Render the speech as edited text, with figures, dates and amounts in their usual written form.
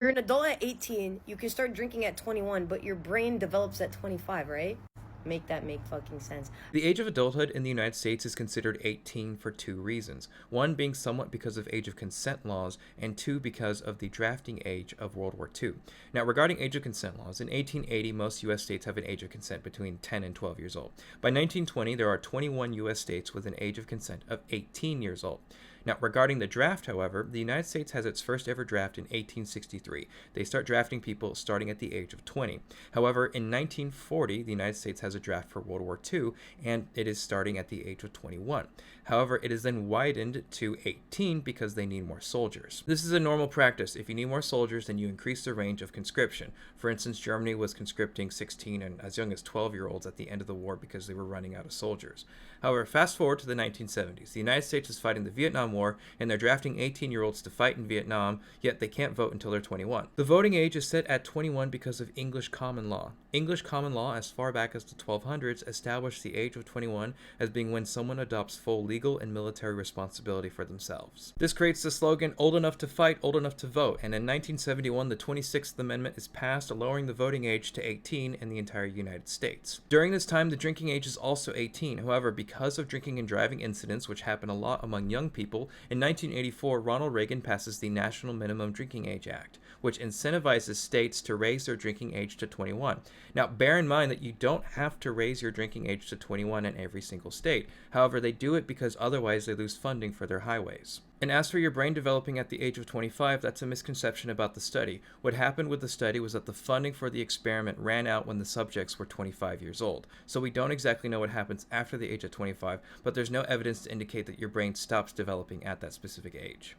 You're an adult at 18, you can start drinking at 21, but your brain develops at 25, right? Make that make fucking sense. The age of adulthood in the United States is considered 18 for two reasons. One being somewhat because of age of consent laws, and two because of the drafting age of World War II. Now, regarding age of consent laws, in 1880, most U.S. states have an age of consent between 10 and 12 years old. By 1920, there are 21 U.S. states with an age of consent of 18 years old. Now, regarding the draft, however, the United States has its first ever draft in 1863. They start drafting people starting at the age of 20. However, in 1940, the United States has a draft for World War II, and it is starting at the age of 21. However, it is then widened to 18 because they need more soldiers. This is a normal practice. If you need more soldiers, then you increase the range of conscription. For instance, Germany was conscripting 16 and as young as 12-year-olds at the end of the war because they were running out of soldiers. However, fast forward to the 1970s. The United States is fighting the Vietnam War, and they're drafting 18-year-olds to fight in Vietnam, yet they can't vote until they're 21. The voting age is set at 21 because of English common law. English common law, as far back as the 1200s, established the age of 21 as being when someone adopts full legal and military responsibility for themselves. This creates the slogan, old enough to fight, old enough to vote, and in 1971, the 26th Amendment is passed, lowering the voting age to 18 in the entire United States. During this time, the drinking age is also 18. However, because of drinking and driving incidents, which happen a lot among young people, in 1984, Ronald Reagan passes the National Minimum Drinking Age Act, which incentivizes states to raise their drinking age to 21. Now, bear in mind that you don't have to raise your drinking age to 21 in every single state. However, they do it because otherwise they lose funding for their highways. And as for your brain developing at the age of 25, that's a misconception about the study. What happened with the study was that the funding for the experiment ran out when the subjects were 25 years old. So we don't exactly know what happens after the age of 25, but there's no evidence to indicate that your brain stops developing at that specific age.